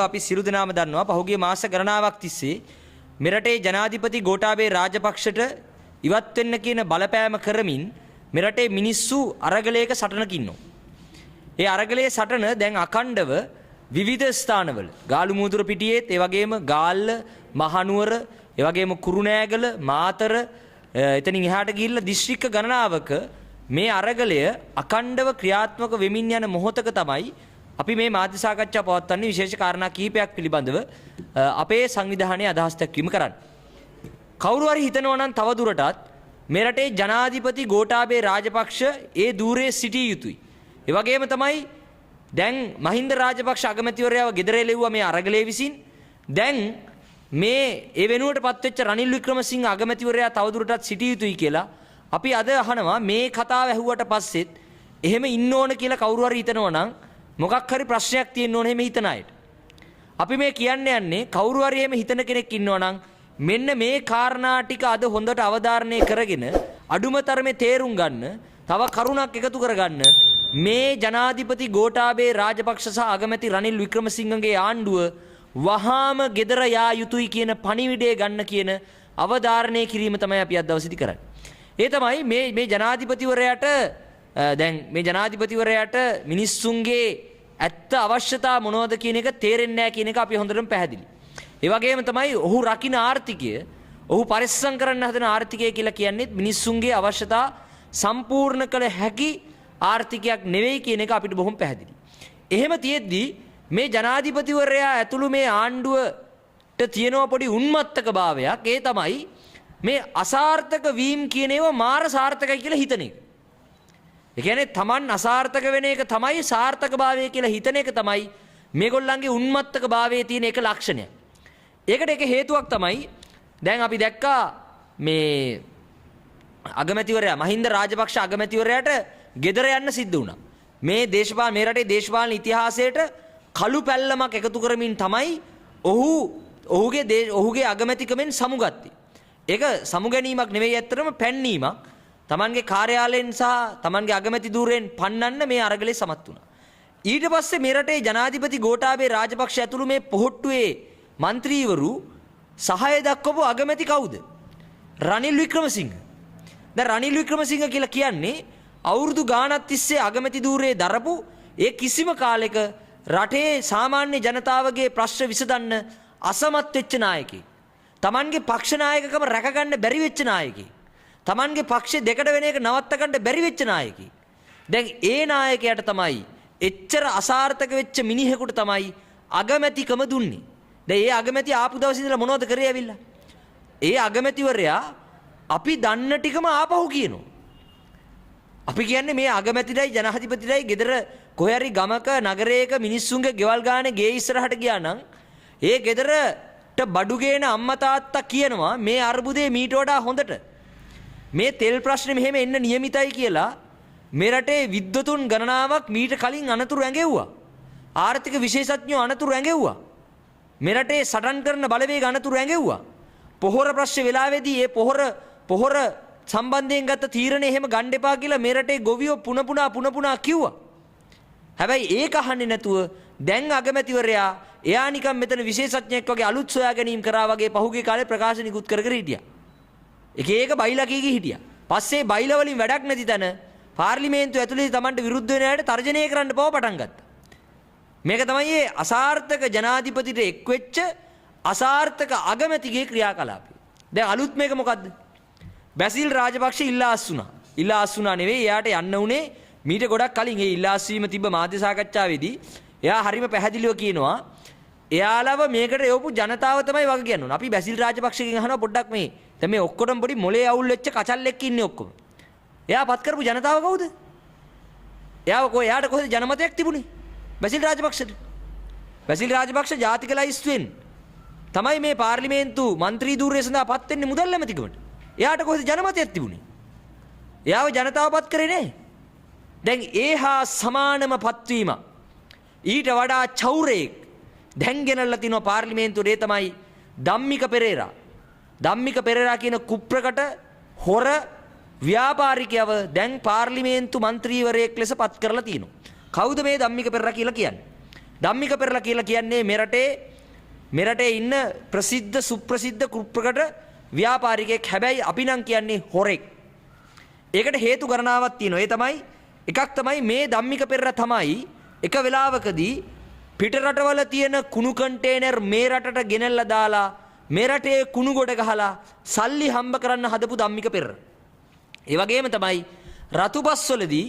අපි සියලු දෙනාම දන්නවා පහුගිය මාස ගණනාවක් තිස්සේ මෙරටේ ජනාධිපති ගෝඨාභය රාජපක්ෂට ඉවත් වෙන්න කියන බලපෑම කරමින් මෙරටේ මිනිස්සු අරගලයක සටනක ඉන්නවා. ඒ අරගලයේ සටන දැන් අඛණ්ඩව විවිධ ස්ථානවල ගාලු මූදුර පිටියේත් ඒ වගේම ගාල්ල මහනුවර ඒ වගේම කුරුණෑගල මාතර එතනින් එහාට ගිහිල්ලා දිස්ත්‍රික්ක ගණනාවක මේ අරගලය අඛණ්ඩව ක්‍රියාත්මක වෙමින් යන මොහොතක තමයි අපි මේ මාධ්‍ය සාකච්ඡා පවත්වන්නේ විශේෂ කාරණා කීපයක් පිළිබඳව අපේ සංවිධානයේ අදහස් දැක්වීම කරන්න. කවුරු හරි හිතනවා නම් තව දුරටත් මෙරටේ ජනාධිපති ගෝඨාභය රාජපක්ෂ ඒ ධූරයේ සිටිය යුතුයි. ඒ වගේම තමයි දැන් මහින්ද රාජපක්ෂ අගමැතිවරයාව ගෙදර එළෙව්වා මේ අරගලයේ විසින්. දැන් මේ ඒ වෙනුවටපත් වෙච්ච රනිල් වික්‍රමසිංහ අගමැතිවරයා තව දුරටත් සිටිය යුතුයි කියලා අපි අද අහනවා. මේ කතාව ඇහුවට පස්සෙත් එහෙම ඉන්න ඕන කියලා කවුරු හරි හිතනවා නම් මොකක් හරි ප්‍රශ්නයක් තියෙන්න ඕනේ මේ හිතන අයට. අපි මේ කියන්න යන්නේ කවුරු හරි එහෙම හිතන කෙනෙක් ඉන්නවා නම් මෙන්න මේ කාරණා ටික අද හොඳට අවධාරණය කරගෙන අඩුම තරමේ තේරුම් ගන්න, තව කරුණක් එකතු කරගන්න මේ ජනාධිපති ගෝඨාභය රාජපක්ෂ සහ අගමැති රනිල් වික්‍රමසිංහගේ ආණ්ඩුව වහාම ගෙදර යා යුතුයි කියන පණිවිඩය ගන්න කියන අවධාරණය කිරීම තමයි අපි අද දවසේදී කරන්නේ. ඒ තමයි මේ ජනාධිපතිවරයාට දැන් මේ ජනාධිපතිවරයාට මිනිස්සුන්ගේ ඇත්ත අවශ්‍යතා මොනවද කියන එක තේරෙන්නේ නැහැ කියන එක අපි හොඳටම පැහැදිලි. ඒ වගේම තමයි ඔහු රකින්න ආර්ථිකය, ඔහු පරිස්සම් කරන්න හදන ආර්ථිකය කියලා කියන්නේ මිනිස්සුන්ගේ අවශ්‍යතා සම්පූර්ණ කළ හැකි ආර්ථිකයක් නෙවෙයි කියන එක අපිට බොහොම පැහැදිලි. එහෙම තියෙද්දි මේ ජනාධිපතිවරයා ඇතුළු මේ ආණ්ඩුවට තියෙන පොඩි උන්මත්තක භාවයක්. ඒ තමයි මේ අසාර්ථක වීම කියන ඒවා මාර සාර්ථකයි කියලා හිතන එක. ඒ කියන්නේ Taman අසාර්ථක වෙන එක තමයි සාර්ථකභාවය කියලා හිතන එක තමයි මේගොල්ලන්ගේ උන්මත්තක භාවයේ තියෙන එක ලක්ෂණය. ඒකට එක හේතුවක් තමයි දැන් අපි දැක්කා මේ අගමැතිවරයා මහින්ද රාජපක්ෂ අගමැතිවරයාට ගෙදර යන්න සිද්ධ වුණා. මේ රටේ දේශපාලන ඉතිහාසයට කළු පැල්ලමක් එකතු කරමින් තමයි ඔහුගේ අගමැතිකමෙන් සමුගත්තේ. ඒක සමුගැනීමක් නෙවෙයි ඇත්තටම පැන්නීමක්. තමන්ගේ කාර්යාලයෙන් සහ තමන්ගේ අගමැති ධූරයෙන් පන්නන්න මේ අරගලේ සමත් වුණා. ඊට පස්සේ මේ රටේ ජනාධිපති ගෝඨාභය රාජපක්ෂ ඇතුළු මේ පොහොට්ටුවේ മന്ത്രിවරු සහාය දක්වපු අගමැති කවුද? රනිල් වික්‍රමසිංහ. දැන් රනිල් වික්‍රමසිංහ කියලා කියන්නේ අවුරුදු ගාණක් තිස්සේ අගමැති ධූරයේ දරපු ඒ කිසිම කාලයක රටේ සාමාන්‍ය ජනතාවගේ ප්‍රශ්න විසඳන්න අසමත් වෙච්ච නායකයෙක්. තමන්ගේ පක්ෂ නායකකම රැකගන්න බැරි වෙච්ච නායකයෙක්. තමන්ගේ පක්ෂ දෙකට වෙන එක නවත්ත ගන්න බැරි වෙච්ච නායකයෙක්. දැන් ඒ නායකයාට තමයි එච්චර අසාර්ථක වෙච්ච මිනිහෙකුට තමයි අගමැතිකම දුන්නේ. දැන් ඒ අගමැති ආපු දවසේ ඉඳලා මොනවද කරේ ඇවිල්ලා? ඒ අගමැතිවරයා අපි දන්න ටිකම ආපහු කියනවා. අපි කියන්නේ මේ අගමැතිදයි ජනාධිපතිදයි ගෙදර කොහේ හරි ගමක නගරයක මිනිස්සුන්ගේ ගෙවල් ගානේ ගේ ඉස්සරහට ගියා නම් ඒ ගෙදරට බඩු ගේන අම්මා තාත්තා කියනවා මේ අර්බුදේ මීට වඩා හොඳට මේ තෙල් ප්‍රශ්නේ මෙහෙම එන්න නියමිතයි කියලා මේ රටේ විද්වතුන් ගණනාවක් මීට කලින් අනතුරු ඇඟෙව්වා. ආර්ථික විශේෂඥයෝ අනතුරු ඇඟෙව්වා. මේ රටේ සටන් කරන බලවේග අනතුරු ඇඟෙව්වා. පොහොර ප්‍රශ්නේ වෙලාවේදී ඒ පොහොර සම්බන්ධයෙන් ගත්ත තීරණය එහෙම ගන්න එපා කියලා මේ රටේ ගොවියෝ පුන පුනා කිව්වා. හැබැයි ඒක අහන්නේ නැතුව දැන් අගමැතිවරයා එයා නිකන් මෙතන විශේෂඥයෙක් වගේ අලුත් සොයා ගැනීම කරා වගේ පහුගිය කාලේ ප්‍රකාශ නිකුත් කර හිටියා. එක බයිලා කී හිටියා. පස්සේ බයිලා වලින් වැඩක් නැති තැන පාර්ලිමේන්තුව ඇතුලේ Tamanට විරුද්ධ වෙන අයට තර්ජනය කරන්න පව පටන් ගත්තා. මේක තමයි මේ අසාර්ථක ජනාධිපතිට එක්වෙච්ච අසාර්ථක අගමැතිගේ ක්‍රියාකලාපය. දැන් අලුත් මේක මොකද්ද? බැසිල් රාජපක්ෂ ඉල්ලාස් වුණා නෙවෙයි එයාට යන්න උනේ මීට ගොඩක් කලින්. ඒ ඉල්ලාස් වීම තිබ්බ මාධ්‍ය සාකච්ඡාවේදී එයා හරිම පැහැදිලිව කියනවා එයාලව මේකට යවපු ජනතාව තමයි වග කියන්න ඕන. අපි බැසිල් රාජපක්ෂගෙන් අහනවා පොඩ්ඩක් මේ දැන් මේ ඔක්කොටම පොඩි මොලේ අවුල් වෙච්ච කචල්ලෙක් ඉන්නේ ඔක්කොම. එයා පත් කරපු ජනතාව කවුද? එයාට කොහෙද ජනමතයක් තිබුණේ? බැසිල් රාජපක්ෂට. බැසිල් රාජපක්ෂ ජාතික ලයිස්තුවෙන් තමයි මේ පාර්ලිමේන්තු മന്ത്രി ධූරය සඳහා පත් වෙන්නේ මුදල් ඇමතිකමට. එයාට කොහෙද ජනමතයක් තිබුණේ? එයාව ජනතාව පත් කරේ නෑ. දැන් ඒහා සමානම පත්වීම ඊට වඩා චෞරයෙක් දැන් ගෙනල්ලා තිනවා පාර්ලිමේන්තුවේ. තමයි ධම්මික පෙරේරා කියන කුප්‍රකට හොර ව්‍යාපාරිකයව දැන් පාර්ලිමේන්තු മന്ത്രിවරයෙක් ලෙස පත් කරලා තිනවා. කවුද මේ ධම්මික පෙරේරා කියලා කියන්නේ? ධම්මික පෙරලා කියලා කියන්නේ මෙරටේ ඉන්න ප්‍රසිද්ධ සුප්‍රසිද්ධ කුප්‍රකට ව්‍යාපාරිකයෙක්. හැබැයි අපි නම් කියන්නේ හොරෙක්. ඒකට හේතු ගණනාවක් තියෙනවා. ඒ තමයි එකක් තමයි මේ ධම්මික පෙරලා තමයි එක වෙලාවකදී පිට රටවල තියෙන කුණු කන්ටේනර් මේ රටට ගෙනල්ලා දාලා මේ රටේ කුණු ගොඩ ගහලා සල්ලි හම්බ කරන්න හදපු ධම්මික පෙරලා. ඒ වගේම තමයි රතුපස්වලදී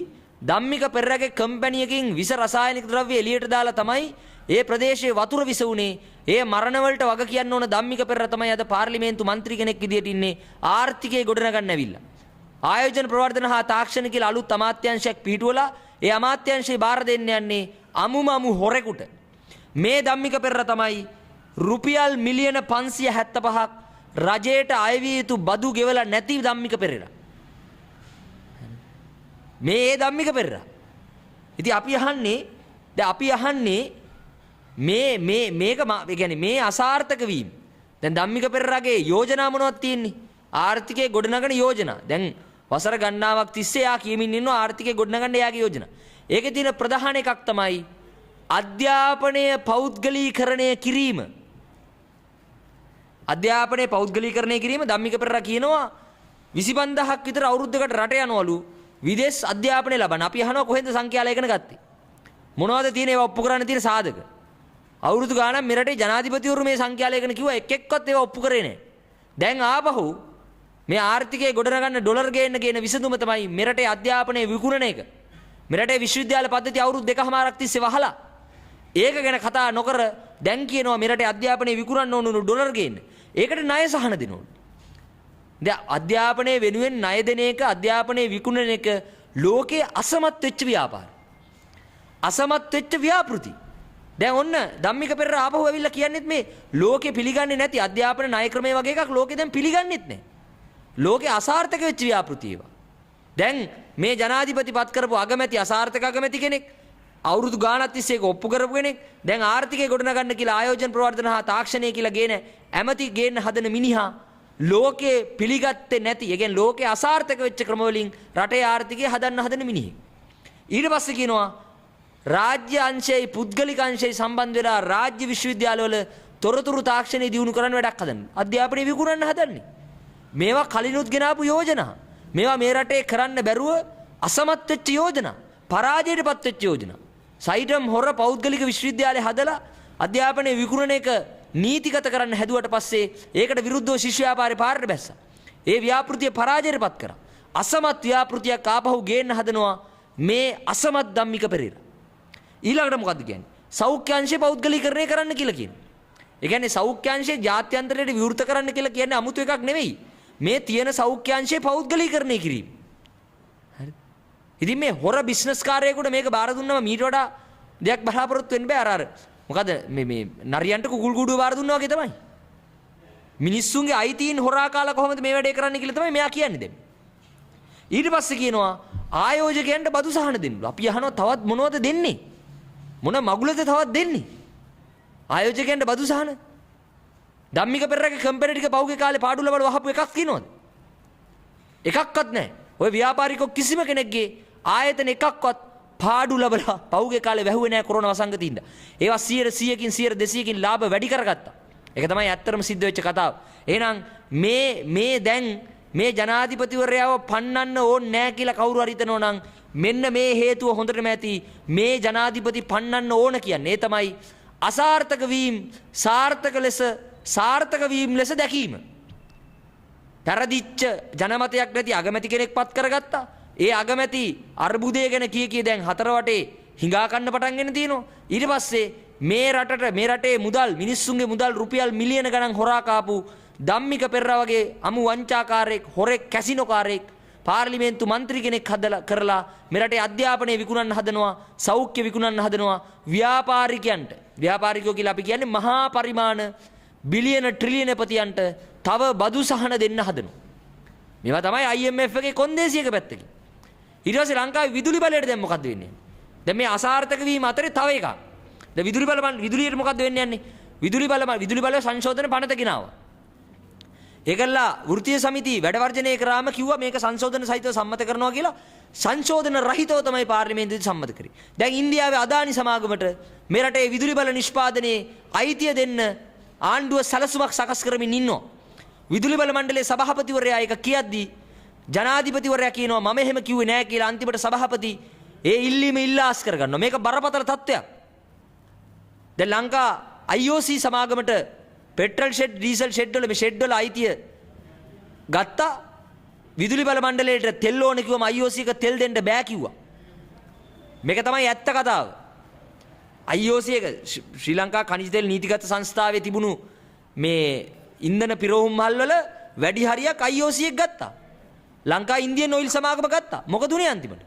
ධම්මික පෙරරගේ කම්පැනි එකකින් විස රසායනික ද්‍රව්‍ය එළියට දාලා තමයි ඒ ප්‍රදේශයේ වතුර විස උනේ. ඒ මරණ වලට වග කියන්න ඕන ධම්මික පෙරර තමයි අද පාර්ලිමේන්තු මන්ත්‍රී කෙනෙක් විදියට ඉන්නේ ආර්ථිකය ගොඩනගන්න ඇවිල්ලා. ආයෝජන ප්‍රවර්ධන හා තාක්ෂණ කියලා අලුත් අමාත්‍යාංශයක් පිහිටුවලා ඒ අමාත්‍යාංශේ බාර දෙන්න යන්නේ අමුමමු හොරෙකුට. මේ ධම්මික පෙරර තමයි රුපියල් මිලියන 575ක් රජයට අයවිය යුතු බදු ගෙවලා නැති ධම්මික පෙරර. මේ ධම්මික පෙරර. ඉතින් අපි අහන්නේ මේක ඒ කියන්නේ මේ අසාර්ථක වීම. දැන් ධම්මික පෙරරගේ යෝජනා මොනවද තියෙන්නේ? ආර්ථිකයේ ගොඩනගන යෝජනා. දැන් වසර ගණනාවක් තිස්සේ යා කියමින් ඉන්නවා ආර්ථිකයේ ගොඩනගන්න යාගේ යෝජනා. ඒකේ තියෙන ප්‍රධාන එකක් තමයි අධ්‍යාපනය පෞද්ගලීකරණය කිරීම. අධ්‍යාපනයේ පෞද්ගලීකරණය කිරීම ධම්මික පෙරර කියනවා 25000ක් විතර අවුරුද්දකට රට යනවලු විදේශ අධ්‍යාපනය ලබන. අපි අහනවා කොහෙන්ද සංඛ්‍යා ලේඛන ගත්තේ? මොනවද තියෙන ඒවා ඔප්පු කරන්න තියෙන සාධක? අවුරුදු ගාණක් මෙරටේ ජනාධිපතිවරු මේ සංඛ්‍යා ලේඛන කිව්වා එක්කවත් ඒවා ඔප්පු කරේ නැහැ. දැන් ආපහු මේ ආර්ථිකයේ ගොඩනගන්න ඩොලර් ගේන්න කියන විසඳුම තමයි මෙරටේ අධ්‍යාපනයේ විකුණන එක. මෙරටේ විශ්වවිද්‍යාල පද්ධතිය අවුරුදු 2කමාරක් තිස්සේ වහලා ඒක ගැන කතා නොකර දැන් කියනවා මෙරටේ අධ්‍යාපනයේ විකුණන්න ඕන ඩොලර් ගේන්න. ඒකට ණය සහන දෙන්න ඕන. දැන් අධ්‍යාපනයේ වෙනුවෙන් ණය දෙන එක අධ්‍යාපනයේ විකුණන එක ලෝකයේ අසමත් වෙච්ච ව්‍යාපාර. අසමත් වෙච්ච ව්‍යාපෘති. දැන් ඔන්න ධම්මික පෙරර ආපහු ඇවිල්ලා කියන්නේත් මේ ලෝකෙ පිළිගන්නේ නැති අධ්‍යාපන ණය ක්‍රමයේ වගේ එකක් ලෝකෙ දැන් පිළිගන්නේත් නැහැ. ලෝකෙ අසාර්ථක වෙච්ච ව්‍යාපෘති ඒවා. දැන් මේ ජනාධිපතිපත් කරපු අගමැති අසාර්ථක අගමැති කෙනෙක් අවුරුදු ගාණක් තිස්සේ ඒක ඔප්පු කරපු කෙනෙක් දැන් ආර්ථිකය ගොඩනගන්න කියලා ආයෝජන ප්‍රවර්ධන හා තාක්ෂණය කියලා ගේන ඇමති ගේන්න හදන මිනිහා ලෝකේ පිළිගත්තේ නැති, ඒ කියන්නේ ලෝකේ අසාර්ථක වෙච්ච ක්‍රම වලින් රටේ ආර්ථිකය හදන්න මිනිහෙක්. ඊට පස්සේ කියනවා රාජ්‍ය අංශයයි පුද්ගලික අංශයයි සම්බන්ධ වෙලා රාජ්‍ය විශ්වවිද්‍යාලවල තොරතුරු තාක්ෂණය දියුණු කරන්න වැඩක් හදන්න. අධ්‍යාපනය විකුණන්න හදන්නේ. මේවා කලිනුත් ගෙනාපු යෝජනා. මේවා මේ රටේ කරන්න බැරුව අසමත් වෙච්ච යෝජනා. පරාජයටපත් වෙච්ච යෝජනා. සයිඩම් හොර පෞද්ගලික විශ්වවිද්‍යාලය හදලා අධ්‍යාපනය විකුණන එක නීතිගත කරන්න හැදුවට පස්සේ ඒකට විරුද්ධව ශිෂ්‍ය ව්‍යාපාරේ පාරට බැස්සා. ඒ ව්‍යාපෘතිය පරාජයටපත් කරා. අසමත් ව්‍යාපෘතියක් ආපහු ගේන්න හදනවා මේ අසමත් ධම්මික පෙරේරා. ඊළඟට මොකද්ද කියන්නේ? සෞඛ්‍යාංශය පෞද්ගලීකරණය කරන්න කියලා කියනවා. ඒ කියන්නේ සෞඛ්‍යාංශය ජාත්‍යන්තරයට විවෘත කරන්න කියලා කියන්නේ 아무තු එකක් නෙවෙයි. මේ තියෙන සෞඛ්‍යාංශය පෞද්ගලීකරණය කිරීම. හරිද? ඉතින් මේ හොර බිස්නස් කාර්යයකට මේක බාර දුන්නම මීට වඩා දෙයක් බලාපොරොත්තු වෙන්න බෑ. අර මොකද මේ නරියන්ට කුකුල් ගුඩුව බාර දුන්නා වගේ තමයි. මිනිස්සුන්ගේ අයිතීන් හොරා කාලා කොහොමද මේ වැඩේ කරන්න කියලා තමයි මෙයා කියන්නේ දැන්. ඊට පස්සේ කියනවා ආයෝජකයන්ට බදු සහන දෙන්න. අපි අහනවා තවත් මොනවද දෙන්නේ? මොන මගුලද තවත් දෙන්නේ? ආයෝජකයන්ට බදු සහන. ධම්මික පෙරරගේ කම්පැනි ටික පහුගිය කාලේ පාඩු ලබන වහපු එකක් තියෙනවද? එකක්වත් නැහැ. ඔය ව්‍යාපාරිකෝ කිසිම කෙනෙක්ගේ ආයතන එකක්වත් පාඩු ලබලා පහුගිය කාලේ වැහුවේ නැහැ කොරෝනා වසංගතියින්ද. ඒවා 100%කින් 200%කින් ලාභ වැඩි කරගත්තා. ඒක තමයි ඇත්තටම සිද්ධ වෙච්ච කතාව. එහෙනම් මේ දැන් මේ ජනාධිපතිවරයාව පන්නන්න ඕනේ නැහැ කියලා කවුරු හරි හිතනෝ නම් මෙන්න මේ හේතුව හොඳටම ඇති. මේ ජනාධිපති පන්නන්න ඕන කියන්නේ ඒ තමයි අසාර්ථක වීම සාර්ථක වීම ලෙස දැකීම. පෙරදිච්ච ජනමතයක් නැති අගමැති කෙනෙක් පත් කරගත්තා. ඒ අගමැති අර්බුදය ගැන කී දැන් හතර වටේ හිඟා කන්න පටන් ගෙන තියෙනවා. ඊට පස්සේ මේ රටේ මුදල් මිනිස්සුන්ගේ මුදල් රුපියල් මිලියන ගණන් හොරා කාපු ධම්මික පෙරරා වගේ අමු වංචාකාරයෙක් හොරෙක් කැසිනෝකාරයෙක් පාර්ලිමේන්තු මන්ත්‍රී කෙනෙක් කරලා මෙරටේ අධ්‍යාපනය විකුණන්න හදනවා, සෞඛ්‍ය විකුණන්න හදනවා ව්‍යාපාරිකයන්ට. ව්‍යාපාරිකයෝ කියලා අපි කියන්නේ මහා පරිමාණ බිලියන ට්‍රිලියන පතියන්ට තව බදු සහන දෙන්න හදනවා. මේවා තමයි IMF එකේ කොන්දේසියක පැත්තකින්. ඊට පස්සේ ලංකාවේ විදුලි බලයට දැන් මොකද්ද වෙන්නේ? දැන් මේ අසාර්ථක වීම අතරේ තව එකක්. දැන් විදුලියට මොකද්ද වෙන්නේ යන්නේ? විදුලි බල සංශෝධන පනත ගෙනාවා. ඒකල්ලා වෘත්තීය සමිති වැඩ වර්ජනය කරාම කිව්වා මේක සංශෝධන සහිතව සම්මත කරනවා කියලා. සංශෝධන රහිතව තමයි පාර්ලිමේන්තුවේ සම්මත කරේ. දැන් ඉන්දියාවේ අදානි සමාගමට මේ රටේ විදුලි බල නිෂ්පාදනයේ අයිතිය දෙන්න ආණ්ඩුව සැලසුමක් සකස් කරමින් ඉන්නවා. විදුලි බල මණ්ඩලයේ සභාපතිවරයා ඒක කියද්දී ජනාධිපතිවරයා කියනවා මම එහෙම කිව්වේ නෑ කියලා. අන්තිමට සභාපති ඒ ඉල්ලීම ඉල්ලාස් කරගන්නවා. මේක බරපතල තත්ත්වයක්. දැන් ලංකා IOC සමාගමට පෙට්‍රල් ෂෙඩ් ඩීසල් ෂෙඩ් වල මේ ෂෙඩ් වල අයිතිය ගත්තා. විදුලි බල මණ්ඩලයට තෙල් ඕන කිව්වම IOC එක තෙල් දෙන්න බෑ කිව්වා. මේක තමයි ඇත්ත කතාව. IOC එක ශ්‍රී ලංකා ඛනිජ තෙල් නීතිගත සංස්ථාවේ තිබුණු මේ ඉන්ධන පිරවුම් මල් වල වැඩි හරියක් IOC එක ගත්තා. ලංකා ඉන්දියන් ඔයිල් සමාගම ගත්තා. මොකද උනේ අන්තිමට?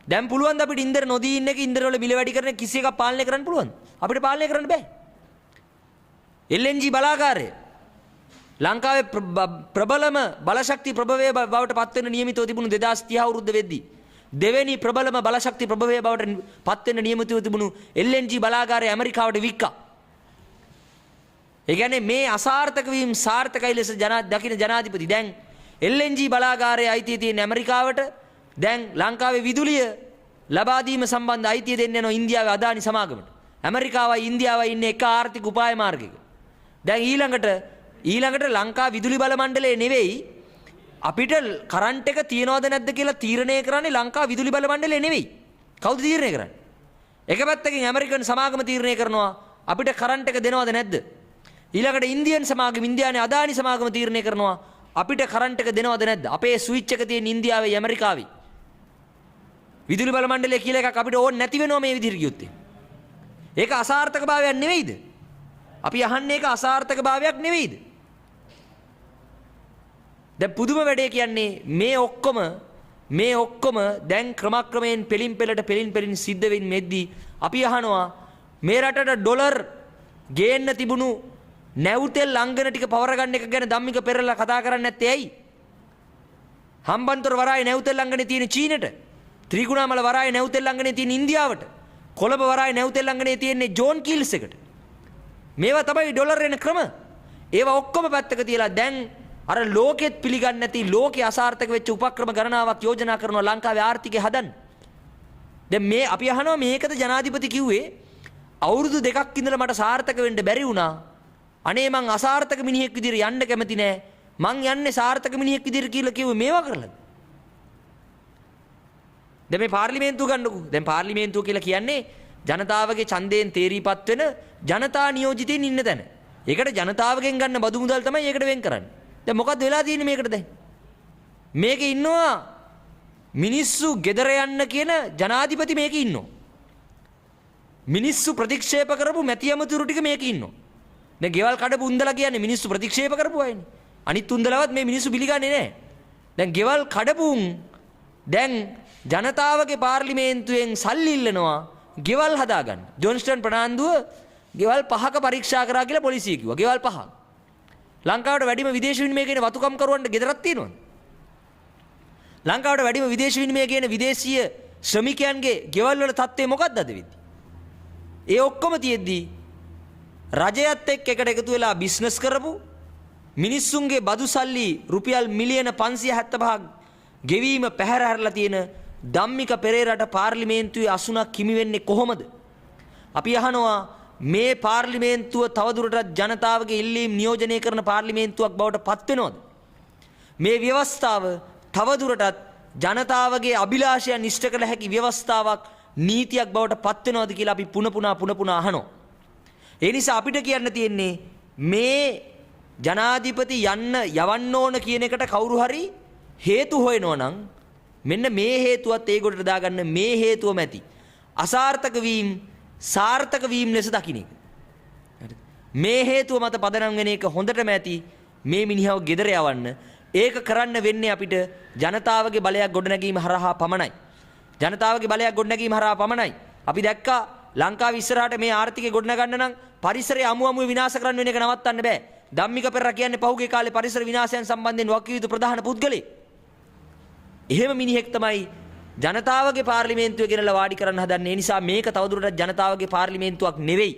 දැන් පුළුවන් ද අපිට ඉන්ධන නොදී ඉන්න එක ඉන්ධන වල මිල වැඩි කරන කිසි එකක් පාලනය කරන්න පුළුවන්? අපිට පාලනය කරන්න බෑ. LNG බලාගාරය ලංකාවේ ප්‍රබලම බලශක්ති ප්‍රභවය බවට පත් වෙන නියමිතව තිබුණු 2030 අවුරුද්ද වෙද්දී දෙවෙනි ප්‍රබලම බලශක්ති ප්‍රභවය බවට පත් වෙන නියමිතව තිබුණු LNG බලාගාරය ඇමරිකාවට වික්කා. ඒ කියන්නේ මේ අසාර්ථක වීම සාර්ථකයි ලෙස දකින ජනාධිපති දැන් LNG බලාගාරයේ අයිතිය තියෙන ඇමරිකාවට දැන් ලංකාවේ විදුලිය ලබා දීම සම්බන්ධ අයිතිය දෙන්න යනවා ඉන්දියාවේ අදානි සමාගමට. ඇමරිකාවයි ඉන්දියාවයි ඉන්නේ එක ආර්ථික උපාය මාර්ගයක. දැන් ඊළඟට ලංකා විදුලි බල මණ්ඩලය නෙවෙයි අපිට කරන්ට් එක තියනවද නැද්ද කියලා තීරණය කරන්නේ ලංකා විදුලි බල මණ්ඩලය නෙවෙයි. කවුද තීරණය කරන්නේ? එක පැත්තකින් ඇමරිකන් සමාගම තීරණය කරනවා අපිට කරන්ට් එක දෙනවද නැද්ද? ඊළඟට ඉන්දියන් සමාගම ඉන්දියාවේ අදානි සමාගම තීරණය කරනවා අපිට කරන්ට් එක දෙනවද නැද්ද? අපේ ස්විච් එක තියෙන ඉන්දියාවේ ඇමරිකාවේ. විදුලි බල මණ්ඩලය කියලා එකක් අපිට ඕනේ නැති වෙනවා මේ විදිහට ගියොත්. ඒක අසාර්ථක භාවයක් නෙවෙයිද? අපි අහන්නේ ඒක අසාර්ථක භාවයක් නෙවෙයිද? දැන් පුදුම වැඩේ කියන්නේ මේ ඔක්කොම දැන් ක්‍රමක්‍රමයෙන් පෙලින් පෙලින් සිද්ධ වෙමින් මෙද්දී අපි අහනවා මේ රටට ඩොලර් ගේන්න තිබුණු නැවුතෙල් ලංඝන ටික පවර ගන්න එක ගැන ධම්මික පෙරලා කතා කරන්නේ නැත්තේ ඇයි? හම්බන්තොට වරායේ නැවුතෙල් ලංඝනේ තියෙන චීනෙට, ත්‍රිකුණාමල වරායේ නැවුතෙල් ලංඝනේ තියෙන ඉන්දියාවට, කොළඹ වරායේ නැවුතෙල් ලංඝනේ තියෙන්නේ ජෝන් කීල්ස් එකට. මේවා තමයි ඩොලර් එන ක්‍රම. ඒවා ඔක්කොම පැත්තක තියලා දැන් අර ලෝකෙත් පිළිගන්නේ නැති ලෝකේ අසාර්ථක වෙච්ච උපක්‍රම ගණනාවක් යෝජනා කරනවා ලංකාවේ ආර්ථිකය හදන්න. දැන් මේ අපි අහනවා මේකද ජනාධිපති කිව්වේ අවුරුදු 2ක් ඉඳලා මට සාර්ථක වෙන්න බැරි වුණා. අනේ මං අසාර්ථක මිනිහෙක් විදිහට යන්න කැමති නෑ. මං යන්නේ සාර්ථක මිනිහෙක් විදිහට කියලා කිව්වේ මේවා කරලාද? දැන් මේ පාර්ලිමේන්තුව ගන්නකෝ. දැන් පාර්ලිමේන්තුව කියලා කියන්නේ ජනතාවගේ ඡන්දයෙන් තේරීපත් වෙන ජනතා නියෝජිතයින් ඉන්න තැන. ඒකට ජනතාවගෙන් ගන්න බදු මුදල් තමයි ඒකට වෙන් කරන්නේ. දැන් මොකද්ද වෙලා තියෙන්නේ මේකට දැන්? මේකේ ඉන්නවා මිනිස්සු ගෙදර යන්න කියන ජනාධිපති මේකේ ඉන්නවා. මිනිස්සු ප්‍රතික්ෂේප කරපු මැති ඇමතිවරු ටික මේකේ ඉන්නවා. දැන් ගෙවල් කඩපු උන්දලා කියන්නේ මිනිස්සු ප්‍රතික්ෂේප කරපු අයනේ. අනිත් උන්දලවත් මේ මිනිස්සු පිළිගන්නේ නැහැ. දැන් ගෙවල් කඩපුන් දැන් ජනතාවගේ පාර්ලිමේන්තුවෙන් සල්ලි ඉල්ලනවා ගෙවල් හදාගන්න. ජොන්ස්ටන් ප්‍රනාන්දුව ගෙවල් 5ක පරීක්ෂා කරා කියලා පොලිසිය කිව්වා. ගෙවල් 5ක්. ලංකාවට වැඩිම විදේශ විනිමය කියන වතුකම් කරුවන්ට ගෙදරක් තියෙනවද? ලංකාවට වැඩිම විදේශ විනිමය කියන විදේශීය ශ්‍රමිකයන්ගේ ගෙවල් වල තත්ත්වය මොකක්ද අද වෙද්දී? ඒ ඔක්කොම තියෙද්දී රජයත් එක්ක එකට එකතු වෙලා බිස්නස් කරපු මිනිස්සුන්ගේ බදු සල්ලි රුපියල් මිලියන 575ක් ගෙවීම පැහැර හැරලා තියෙන ධම්මික පෙරේරාට පාර්ලිමේන්තුවේ අසුනක් හිමි වෙන්නේ කොහොමද? අපි අහනවා මේ පාර්ලිමේන්තුව තවදුරටත් ජනතාවගේ ඉල්ලීම් නියෝජනය කරන පාර්ලිමේන්තුවක් බවට පත් වෙනවද? මේ ව්‍යවස්ථාව තවදුරටත් ජනතාවගේ අභිලාෂයන් ඉෂ්ට කළ හැකි ව්‍යවස්ථාවක් නීතියක් බවට පත් වෙනවද කියලා අපි පුන පුනා අහනවා. ඒ නිසා අපිට කියන්න තියෙන්නේ මේ ජනාධිපති යවන්න ඕන කියන එකට කවුරු හරි හේතු හොයනවා නම් මෙන්න මේ හේතුවත් ඒගොල්ලට දාගන්න මේ හේතුවම ඇති. අසාර්ථක වීම සාර්ථක වීම ලෙස දකින්න එක. මේ හේතුව මත පදනම් වෙන එක හොඳටම ඇති මේ මිනිහව ගෙදර යවන්න. ඒක කරන්න වෙන්නේ අපිට ජනතාවගේ බලයක් ගොඩනැගීම හරහා පමණයි. ජනතාවගේ බලයක් ගොඩනැගීම හරහා පමණයි. අපි දැක්කා ලංකාවේ ඉස්සරහට මේ ආර්ථිකය ගොඩනගන්න නම් පරිසරය අමු විනාශ කරන්න වෙන එක නවත්තන්න බෑ. ධම්මික පෙරේරා කියන්නේ පහුගිය කාලේ පරිසර විනාශයන් සම්බන්ධයෙන් වකිය යුතු ප්‍රධාන පුද්ගලෙක්. එහෙම මිනිහෙක් තමයි ජනතාවගේ පාර්ලිමේන්තුවේ ගෙනලා වාඩි කරන්න හදන්නේ. ඒ නිසා මේක තවදුරටත් ජනතාවගේ පාර්ලිමේන්තුවක් නෙවෙයි.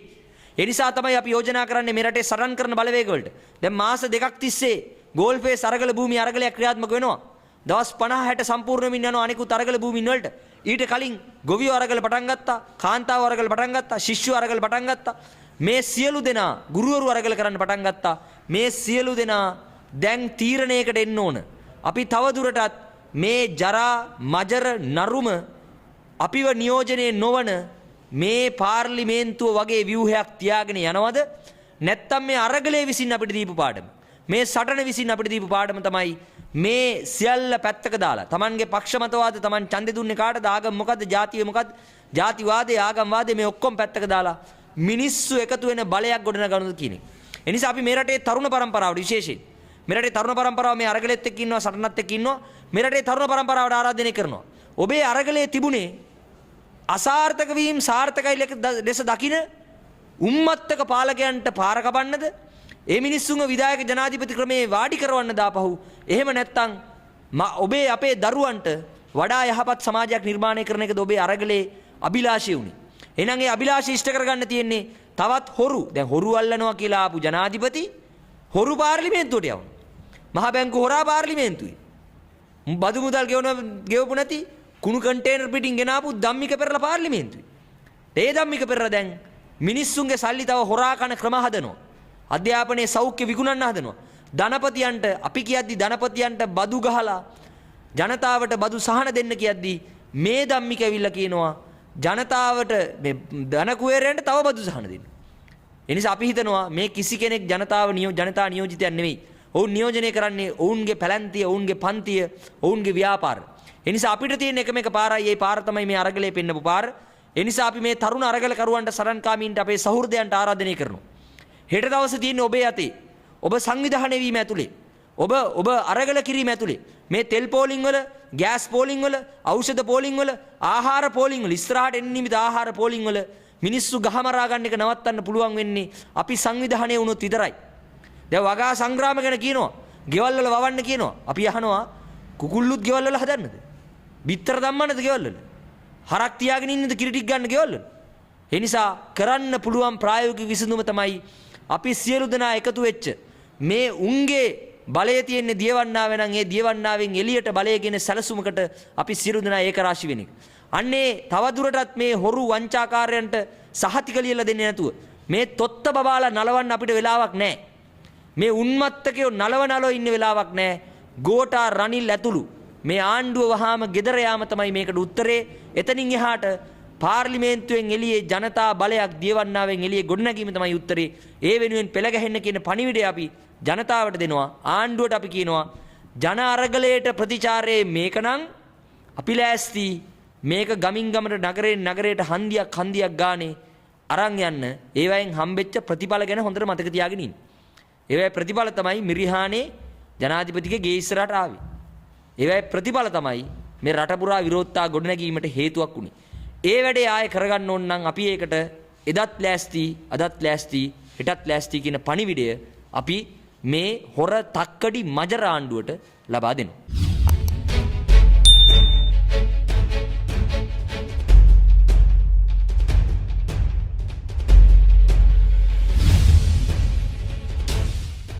ඒ නිසා තමයි අපි යෝජනා කරන්නේ මේ රටේ සටන් කරන බලවේග වලට. දැන් මාස දෙකක් තිස්සේ ගෝල්ෆේස් අරගල භූමිය අරගලයක් ක්‍රියාත්මක වෙනවා. දවස් 50-60 සම්පූර්ණ වෙමින් යනවා අනිකුත් අරගල භූමින් වලට. ඊට කලින් ගොවියෝ අරගල පටන් ගත්තා, කාන්තාව අරගල පටන් ගත්තා, ශිෂ්‍යෝ අරගල පටන් ගත්තා. මේ සියලු දෙනා ගුරුවරු අරගල කරන්න පටන් ගත්තා. මේ සියලු දෙනා දැන් තීරණයකට එන්න ඕන. අපි තව දුරටත් මේ ජරා මජර නරුම අපිව නියෝජනය නොවන මේ පාර්ලිමේන්තුව වගේ ව්‍යුහයක් තියාගෙන යනවද? නැත්තම් මේ අරගලයේ විසින් අපිට දීපු පාඩම, මේ සටන විසින් අපිට දීපු පාඩම තමයි මේ සියල්ල පැත්තක දාලා Tamanගේ පක්ෂ මතවාද, Taman ඡන්දෙ දුන්නේ කාටද, ආගම මොකද්ද, ජාතිය මොකද්ද, ජාතිවාදේ ආගම්වාදේ මේ ඔක්කොම පැත්තක දාලා මිනිස්සු එකතු වෙන බලයක් ගොඩනගනවද කියන එක. ඒ නිසා අපි මේ රටේ තරුණ පරම්පරාවට විශේෂයෙන් මේ රටේ තරුණ පරම්පරාව මේ අරගලෙත් එක්ක ඉන්නවා, සටනත් එක්ක ඉන්නවා. මේ රටේ තරුණ පරම්පරාවට ආරාධනය කරනවා. ඔබේ අරගලයේ තිබුණේ අසාර්ථක වීම සාර්ථකයි ලෙස දකින උම්මත්තක පාලකයන්ට පාර කපන්නද? ඒ මිනිස්සුන්ව විධායක ජනාධිපති ක්‍රමේ වාඩි කරවන්න දාපහු. එහෙම නැත්නම් ඔබේ අපේ දරුවන්ට වඩා යහපත් සමාජයක් නිර්මාණය කරන එකද ඔබේ අරගලේ අභිලාෂය උනේ. එහෙනම් ඒ අභිලාෂය ඉෂ්ට කරගන්න තියෙන්නේ තවත් හොරු. දැන් හොරු අල්ලනවා කියලා ආපු ජනාධිපති හොරු පාර්ලිමේන්තුවට යවනවා. මහ බැංකුව හොරා පාර්ලිමේන්තුවේ. බදු මුදල් ගෙවපු නැති කුණු කන්ටේනර් පිටින් ගෙනාපු ධම්මික පෙරලා පාර්ලිමේන්තුවේ. ඒ ධම්මික පෙරලා දැන් මිනිස්සුන්ගේ සල්ලි තව හොරා කන ක්‍රම හදනවා. අධ්‍යාපනයේ සෞඛ්‍ය විකුණන්න හදනවා. ධනපතියන්ට අපි කියද්දි ධනපතියන්ට බදු ගහලා ජනතාවට බදු සහන දෙන්න කියද්දි මේ ධම්මික ඇවිල්ලා කියනවා ජනතාවට මේ ධන කුවේරයන්ට තව බදු සහන දෙන්න. ඒ නිසා අපි හිතනවා මේ කිසි කෙනෙක් ජනතා නියෝජිතයක් නෙවෙයි. ඔවුන් නියෝජනය කරන්නේ ඔවුන්ගේ පැලැන්තිය, ඔවුන්ගේ පන්තිය, ඔවුන්ගේ ව්‍යාපාර. ඒ නිසා අපිට තියෙන එකම එක පාරයි, ඒ පාර තමයි මේ අරගලේ පෙන්නපු පාර. ඒ නිසා අපි මේ තරුණ අරගල කරුවන්ට, සරණකාමීන්ට, අපේ සහෘදයන්ට ආරාධනය කරනවා. හෙට දවසේ තියෙන්නේ ඔබේ අතේ. ඔබ සංවිධානය වීම ඇතුලේ. ඔබ අරගල කිරීම ඇතුලේ. මේ තෙල් පෝලිං වල, ගෑස් පෝලිං වල, ඖෂධ පෝලිං වල, ආහාර පෝලිං වල, ඉස්සරහට එන්න නිමිත ආහාර පෝලිං වල මිනිස්සු ගහමරා ගන්න එක නවත්තන්න පුළුවන් වෙන්නේ අපි සංවිධානය වුණොත් විතරයි. දැන් වගා සංග්‍රාම ගැන කියනවා. ගෙවල් වල වවන්න කියනවා. අපි අහනවා කුකුල්ලුත් ගෙවල් වල හදන්නද? බිත්තර දම්මන්නද ගෙවල් වල? හරක් තියාගෙන ඉන්නද කිරිටික් ගන්න ගෙවල් වල? ඒ නිසා කරන්න පුළුවන් ප්‍රායෝගික විසඳුම තමයි අපි සියලු දෙනා එකතු වෙච්ච මේ උන්ගේ බලය තියෙන්නේ දියවන්නාවේ නම් ඒ දියවන්නාවෙන් එළියට බලය කියන සැලසුමකට අපි සියලු දෙනා ඒකරාශී වෙන එක. අන්නේ තවදුරටත් මේ හොරු වංචාකාරයන්ට සහතික ලියලා දෙන්නේ නැතුව මේ තොත්ත බබාලා නලවන්න අපිට වෙලාවක් නැහැ. මේ උන්මත්තකයෝ නලව ඉන්න වෙලාවක් නැහැ. ගෝඨා රනිල් ඇතුළු මේ ආණ්ඩුව වහාම ගෙදර යාම තමයි මේකට උත්තරේ. එතනින් එහාට පාර්ලිමේන්තුවෙන් එළියේ ජනතා බලයක් දියවන්නාවෙන් එළියේ ගොඩනැගීම තමයි උත්තරේ. ඒ වෙනුවෙන් පෙළ ගැහෙන්න කියන පණිවිඩය අපි ජනතාවට දෙනවා. ආණ්ඩුවට අපි කියනවා ජන අරගලයට ප්‍රතිචාරයේ මේකනම් අපි ලෑස්ති මේක ගමින් ගමට නගරයෙන් නගරයට හන්දියක් ගානේ අරන් යන්න. ඒවයින් හම්බෙච්ච ප්‍රතිඵල ගැන හොඳට මතක තියාගෙන ඉන්න. ඒවයි ප්‍රතිඵල තමයි මිරිහානේ ජනාධිපතිගේ ගේ ඉස්සරහට ආවේ. ඒවයි ප්‍රතිඵල තමයි මේ රට පුරා විරෝධතා ගොඩනැගීමට හේතුවක් වුණේ. ඒ වැඩේ ආයෙ කරගන්න ඕන නම් අපි ඒකට එදත් ලෑස්ති, අදත් ලෑස්ති, හෙටත් ලෑස්ති කියන පණිවිඩය අපි මේ හොර තක්කඩි මජර ආණ්ඩුවට ලබා දෙනවා.